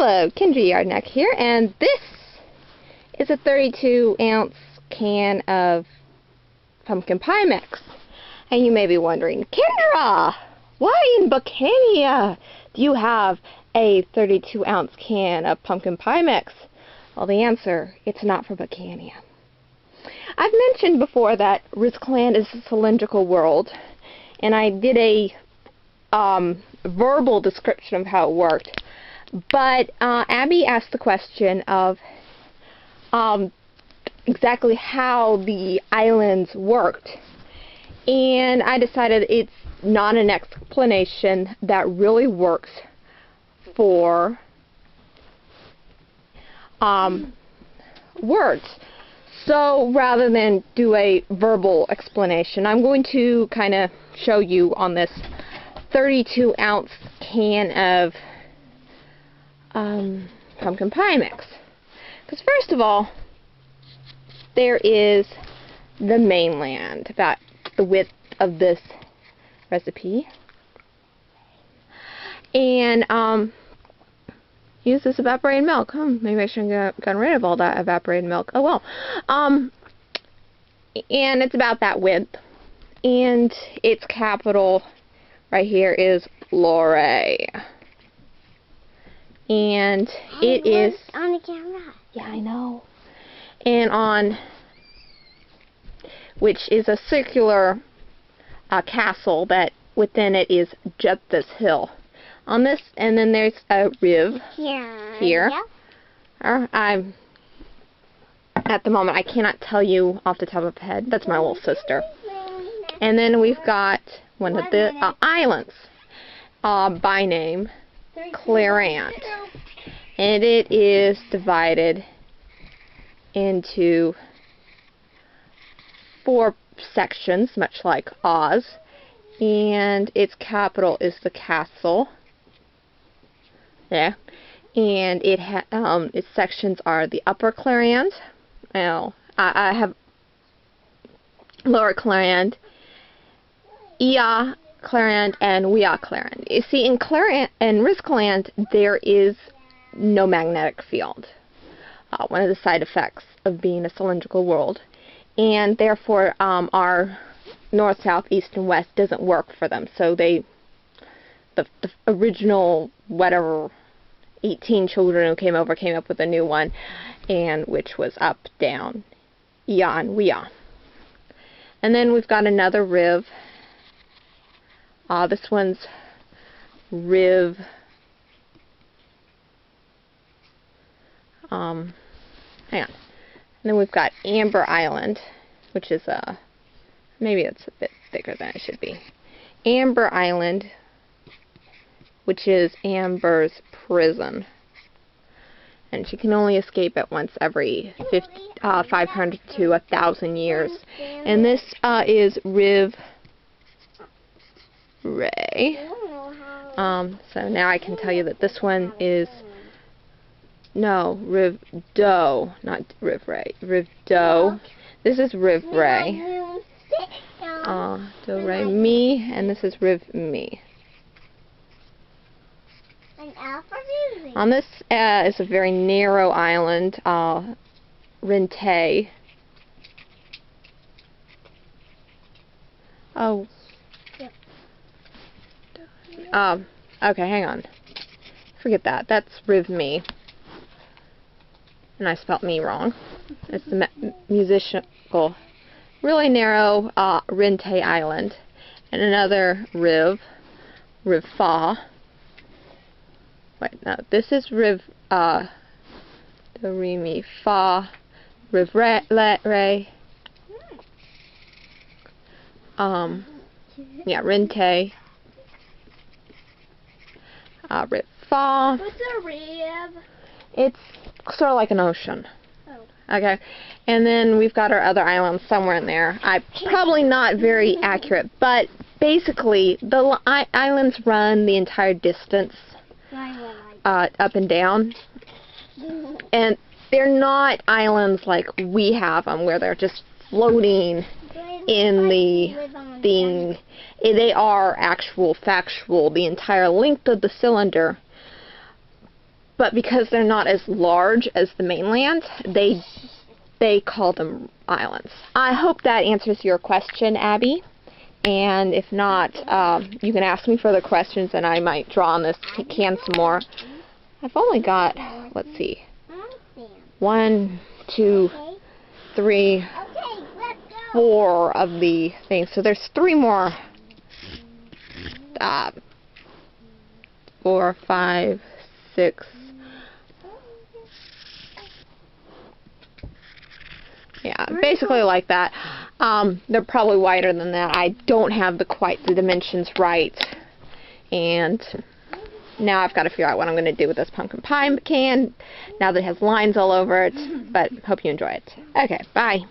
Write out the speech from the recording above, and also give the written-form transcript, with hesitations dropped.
Hello, Kendra Yardneck here, and this is a 32-ounce can of pumpkin pie mix. And you may be wondering, Kendra, why in Bacania do you have a 32-ounce can of pumpkin pie mix? Well, the answer, it's not for Bacania. I've mentioned before that Rizkaland is a cylindrical world, and I did a verbal description of how it worked. But Abby asked the question of exactly how the islands worked, and I decided it's not an explanation that really works for words. So rather than do a verbal explanation, I'm going to kind of show you on this 32-ounce can of pumpkin pie mix. Because first of all, there is the mainland, about the width of this recipe. And use this evaporated milk. Maybe I shouldn't have gotten rid of all that evaporated milk. Oh well. And it's about that width. And its capital right here is Lore. And it is on the camera. Yeah, I know. And on, which is a circular castle that within it is Jeptha's hill. On this, and then there's a riv here. Yeah. I'm at the moment I cannot tell you off the top of my head. That's my little sister. And then we've got one of the islands by name Clarant, and it is divided into 4 sections, much like Oz, and its capital is the castle. There, and its sections are the Upper Clarant. Now, I have Lower Clarant, Ia Clarant, and Wea Clarant. You see, in Rizkaland, there is no magnetic field. One of the side effects of being a cylindrical world, and therefore our north, south, east, and west doesn't work for them. So the original whatever 18 children who came over came up with a new one, and which was up, down, Ia and Wea. And then we've got another riv. This one's Riv. Hang on. And then we've got Amber Island, which is maybe it's a bit bigger than it should be. Amber Island, which is Amber's prison, and she can only escape it once every 500 to 1,000 years. And this is Riv Ray. So now I can tell you that this one is Riv Do, not Riv Ray. Riv Do. This is Riv Ray. Do Ray Me, and this is Riv Me. On this is a very narrow island, Rente. Oh. Okay, hang on. Forget that. That's Riv Me. And I spelt me wrong. It's the musical, really narrow Rente Island. And another Riv Fa. Wait, no, this is Riv Do Re Mi Fa. Riv Re. Yeah, Rente. Riv Fa. What's a riv? It's sort of like an ocean. Oh. Okay, and then we've got our other islands somewhere in there. Probably not very accurate, but basically the islands run the entire distance up and down, and they're not islands like we have them where they're just floating in the thing. They are factual, the entire length of the cylinder. but because they're not as large as the mainland, they call them islands. I hope that answers your question, Abby. And if not, you can ask me further questions and I might draw on this can some more. I've only got, let's see, 1, 2, 3, 4 of the things. So there's 3 more. 4, 5, 6. Yeah, basically like that. They're probably wider than that. I don't have quite the dimensions right. And now I've got to figure out what I'm going to do with this pumpkin pie can now that it has lines all over it. But hope you enjoy it. Okay, bye.